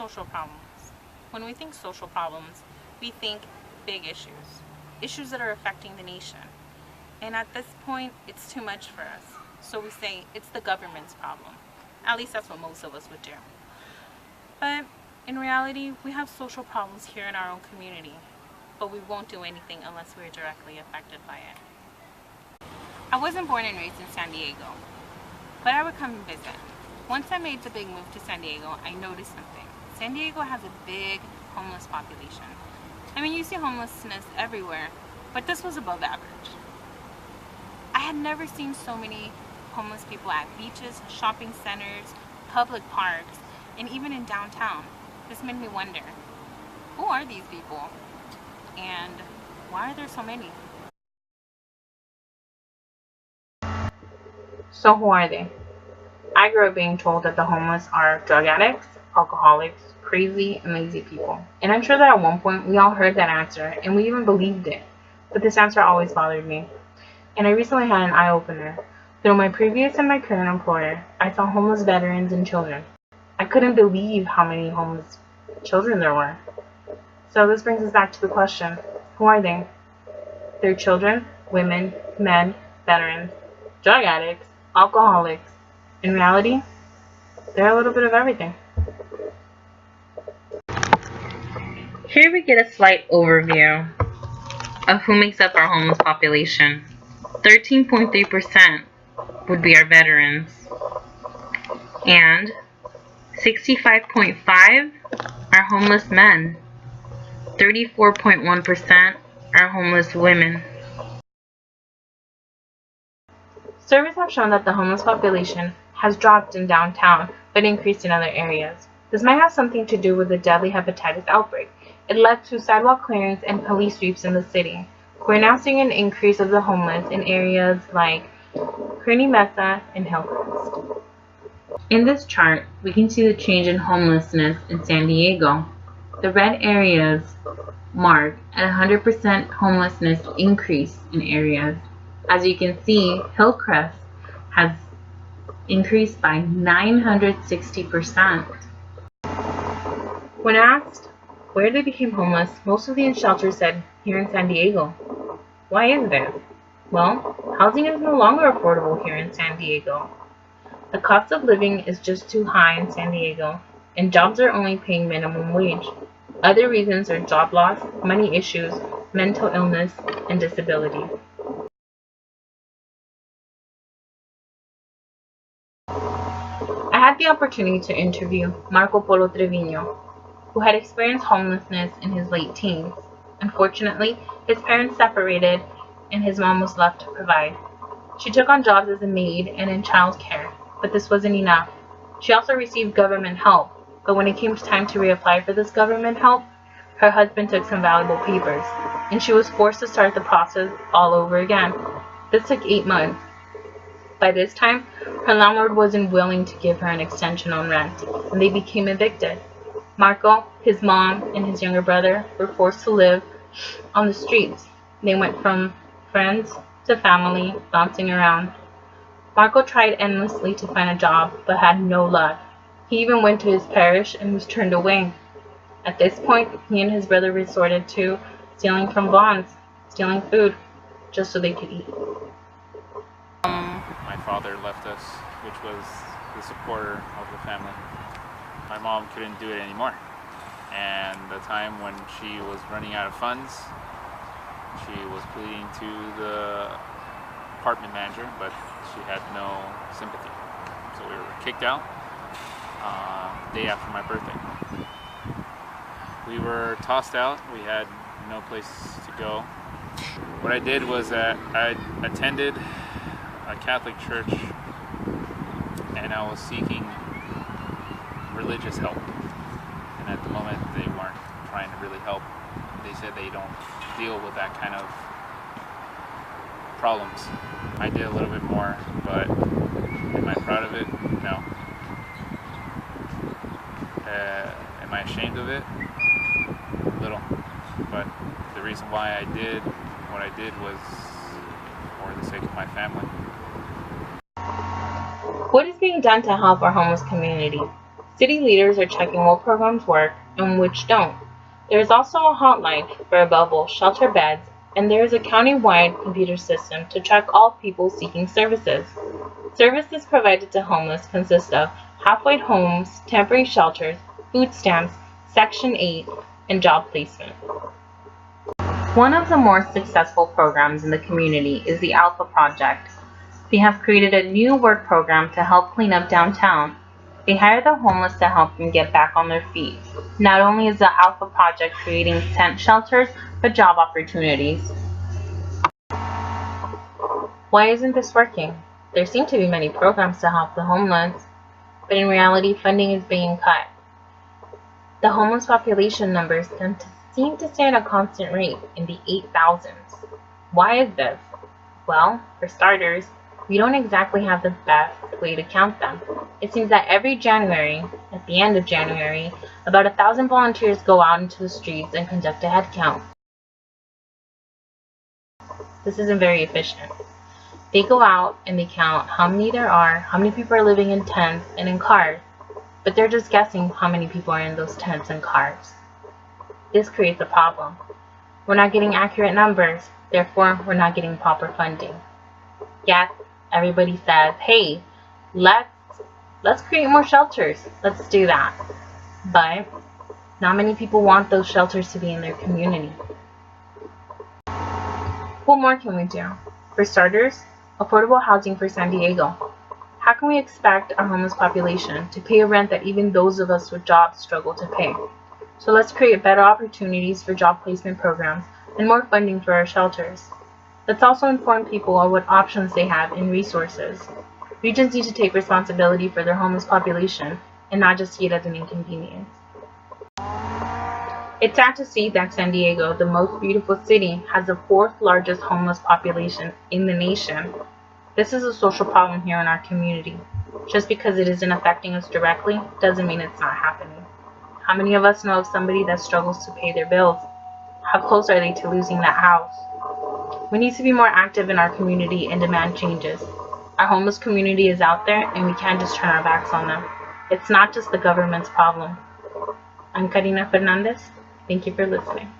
social problems. When we think social problems, we think big issues, issues that are affecting the nation. And at this point, it's too much for us. So we say it's the government's problem. At least that's what most of us would do. But in reality, we have social problems here in our own community, but we won't do anything unless we're directly affected by it. I wasn't born and raised in San Diego, but I would come and visit. Once I made the big move to San Diego, I noticed something. San Diego has a big homeless population. I mean, you see homelessness everywhere, but this was above average. I had never seen so many homeless people at beaches, shopping centers, public parks, and even in downtown. This made me wonder, who are these people? And why are there so many? So who are they? I grew up being told that the homeless are drug addicts, alcoholics, crazy, and lazy people. And I'm sure that at one point we all heard that answer, and we even believed it. But this answer always bothered me. And I recently had an eye-opener. Through my previous and my current employer, I saw homeless veterans and children. I couldn't believe how many homeless children there were. So this brings us back to the question, who are they? They're children, women, men, veterans, drug addicts, alcoholics. In reality, they're a little bit of everything. Here we get a slight overview of who makes up our homeless population. 13.3% would be our veterans, and 65.5% are homeless men, 34.1% are homeless women. Surveys have shown that the homeless population has dropped in downtown but increased in other areas. This might have something to do with the deadly hepatitis outbreak. It led to sidewalk clearings and police sweeps in the city. We're now seeing an increase of the homeless in areas like Kearny Mesa and Hillcrest. In this chart, we can see the change in homelessness in San Diego. The red areas mark a 100% homelessness increase in areas. As you can see, Hillcrest has increased by 960%. When asked where they became homeless, most of the shelters said here in San Diego. Why is this? Well, housing is no longer affordable here in San Diego. The cost of living is just too high in San Diego, and jobs are only paying minimum wage. Other reasons are job loss, money issues, mental illness, and disability. I had the opportunity to interview Marco Polo Trevino, who had experienced homelessness in his late teens. Unfortunately, his parents separated and his mom was left to provide. She took on jobs as a maid and in child care, but this wasn't enough. She also received government help, but when it came time to reapply for this government help, her husband took some valuable papers, and she was forced to start the process all over again. This took 8 months. By this time, her landlord wasn't willing to give her an extension on rent, and they became evicted. Marco, his mom, and his younger brother were forced to live on the streets. They went from friends to family, bouncing around. Marco tried endlessly to find a job, but had no luck. He even went to his parish and was turned away. At this point, he and his brother resorted to stealing from bonds, stealing food, just so they could eat. My father left us, which was the supporter of the family. My mom couldn't do it anymore. And the time when she was running out of funds, she was pleading to the apartment manager, but she had no sympathy. So we were kicked out day after my birthday. We were tossed out. We had no place to go. What I did was that I attended a Catholic church and I was seeking religious help. And at the moment they weren't trying to really help. They said they don't deal with that kind of problems. I did a little bit more, but am I proud of it? No. Am I ashamed of it? A little. But the reason why I did what I did was for the sake of my family. What is being done to help our homeless community? City leaders are checking what programs work and which don't. There is also a hotline for available shelter beds, and there is a county-wide computer system to track all people seeking services. Services provided to homeless consist of halfway homes, temporary shelters, food stamps, Section 8, and job placement. One of the more successful programs in the community is the Alpha Project. They have created a new work program to help clean up downtown. They hire the homeless to help them get back on their feet. Not only is the Alpha Project creating tent shelters, but job opportunities. Why isn't this working? There seem to be many programs to help the homeless, but in reality, funding is being cut. The homeless population numbers seem to stay at a constant rate in the 8,000s. Why is this? Well, for starters, we don't exactly have the best way to count them. It seems that every January, at the end of January, about 1,000 volunteers go out into the streets and conduct a head count. This isn't very efficient. They go out and they count how many there are, how many people are living in tents and in cars, but they're just guessing how many people are in those tents and cars. This creates a problem. We're not getting accurate numbers, therefore we're not getting proper funding. Yes, everybody says, hey, let's create more shelters. Let's do that. But not many people want those shelters to be in their community. What more can we do? For starters, affordable housing for San Diego. How can we expect our homeless population to pay a rent that even those of us with jobs struggle to pay? So let's create better opportunities for job placement programs and more funding for our shelters. Let's also inform people on what options they have and resources. Regions need to take responsibility for their homeless population and not just see it as an inconvenience. It's sad to see that San Diego, the most beautiful city, has the 4th largest homeless population in the nation. This is a social problem here in our community. Just because it isn't affecting us directly doesn't mean it's not happening. How many of us know of somebody that struggles to pay their bills? How close are they to losing that house? We need to be more active in our community and demand changes. Our homeless community is out there and we can't just turn our backs on them. It's not just the government's problem. I'm Karina Fernandez. Thank you for listening.